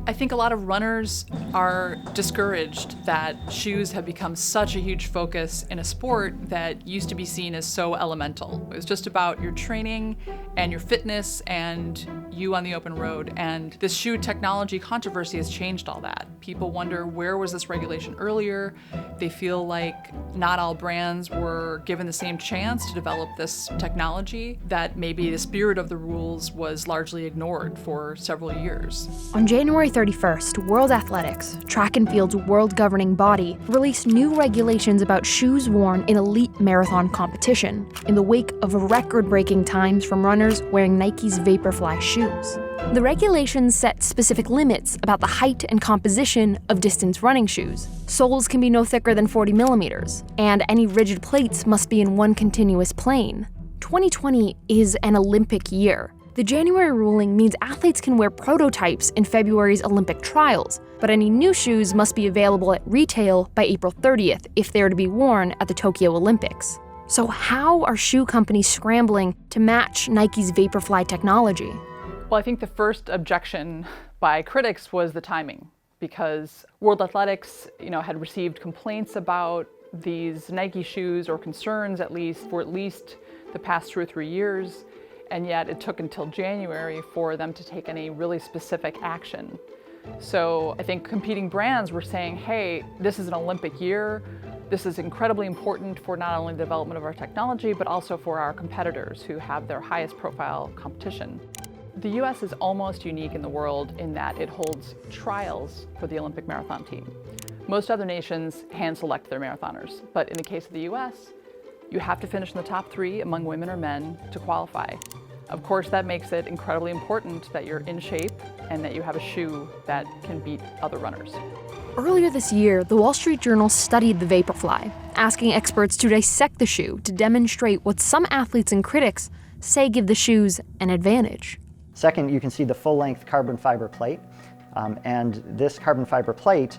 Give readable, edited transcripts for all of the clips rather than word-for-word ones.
I think a lot of runners are discouraged that shoes have become such a huge focus in a sport that used to be seen as so elemental. It was just about your training and your fitness and you on the open road. And this shoe technology controversy has changed all that. People wonder, where was this regulation earlier? They feel like not all brands were given the same chance to develop this technology, that maybe the spirit of the rules was largely ignored for several years. On January 31st, World Athletics, track and field's world governing body, released new regulations about shoes worn in elite marathon competition, in the wake of record-breaking times from runners wearing Nike's Vaporfly shoes. The regulations set specific limits about the height and composition of distance running shoes. Soles can be no thicker than 40 millimeters, and any rigid plates must be in one continuous plane. 2020 is an Olympic year. The January ruling means athletes can wear prototypes in February's Olympic trials, but any new shoes must be available at retail by April 30th if they are to be worn at the Tokyo Olympics. So how are shoe companies scrambling to match Nike's Vaporfly technology? Well, I think the first objection by critics was the timing, because World Athletics, had received complaints about these Nike shoes, or concerns at least, for at least the past 2 or 3 years. And yet it took until January for them to take any really specific action. So I think competing brands were saying, hey, this is an Olympic year. This is incredibly important for not only the development of our technology, but also for our competitors who have their highest profile competition. The US is almost unique in the world in that it holds trials for the Olympic marathon team. Most other nations hand select their marathoners, but in the case of the US, you have to finish in the top 3 among women or men to qualify. Of course, that makes it incredibly important that you're in shape and that you have a shoe that can beat other runners. Earlier this year, the Wall Street Journal studied the Vaporfly, asking experts to dissect the shoe to demonstrate what some athletes and critics say give the shoes an advantage. Second, you can see the full-length carbon fiber plate, and this carbon fiber plate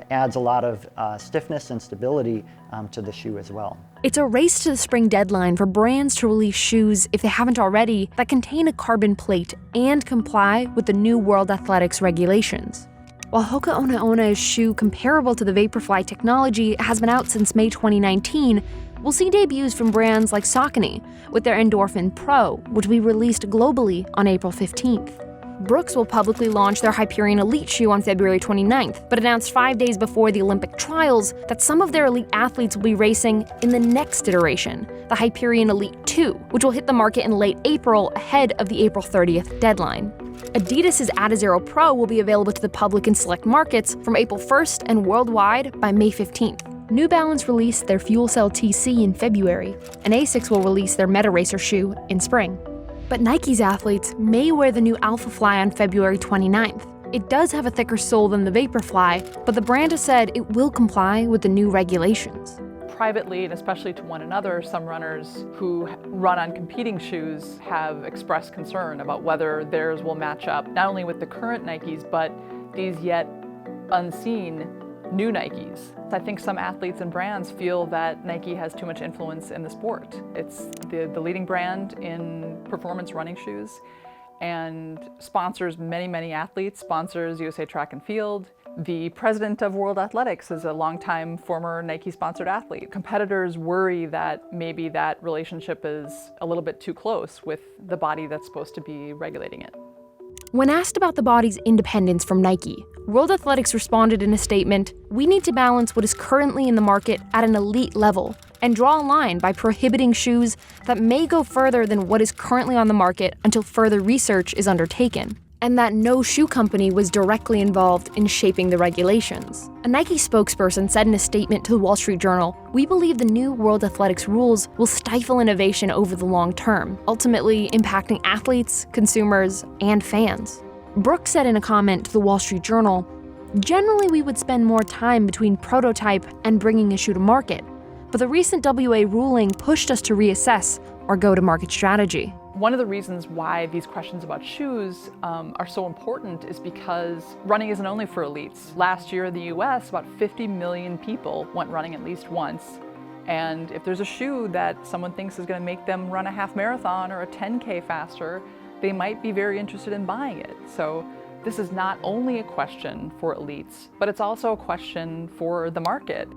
adds a lot of stiffness and stability to the shoe as well. It's a race to the spring deadline for brands to release shoes, if they haven't already, that contain a carbon plate and comply with the new World Athletics regulations. While Hoka Ona Ona's shoe comparable to the Vaporfly technology has been out since May 2019, we'll see debuts from brands like Saucony with their Endorphin Pro, which will be released globally on April 15th. Brooks will publicly launch their Hyperion Elite shoe on February 29th, but announced 5 days before the Olympic trials that some of their elite athletes will be racing in the next iteration, the Hyperion Elite 2, which will hit the market in late April ahead of the April 30th deadline. Adidas' Adizero Pro will be available to the public in select markets from April 1st and worldwide by May 15th. New Balance released their Fuel Cell TC in February, and Asics will release their Meta Racer shoe in spring. But Nike's athletes may wear the new Alphafly on February 29th. It does have a thicker sole than the Vaporfly, but the brand has said it will comply with the new regulations. Privately, and especially to one another, some runners who run on competing shoes have expressed concern about whether theirs will match up not only with the current Nikes, but these yet unseen new Nikes. I think some athletes and brands feel that Nike has too much influence in the sport. It's the leading brand in performance running shoes and sponsors many athletes, sponsors USA Track and Field. The president of World Athletics is a longtime former Nike-sponsored athlete. Competitors worry that maybe that relationship is a little bit too close with the body that's supposed to be regulating it. When asked about the body's independence from Nike, World Athletics responded in a statement, "We need to balance what is currently in the market at an elite level and draw a line by prohibiting shoes that may go further than what is currently on the market until further research is undertaken," and that no shoe company was directly involved in shaping the regulations. A Nike spokesperson said in a statement to the Wall Street Journal, "We believe the new World Athletics rules will stifle innovation over the long term, ultimately impacting athletes, consumers, and fans." Brooks said in a comment to the Wall Street Journal, "Generally, we would spend more time between prototype and bringing a shoe to market, but the recent WA ruling pushed us to reassess our go-to-market strategy." One of the reasons why these questions about shoes are so important is because running isn't only for elites. Last year in the US, about 50 million people went running at least once. And if there's a shoe that someone thinks is going to make them run a half marathon or a 10K faster, they might be very interested in buying it. So This is not only a question for elites, but it's also a question for the market.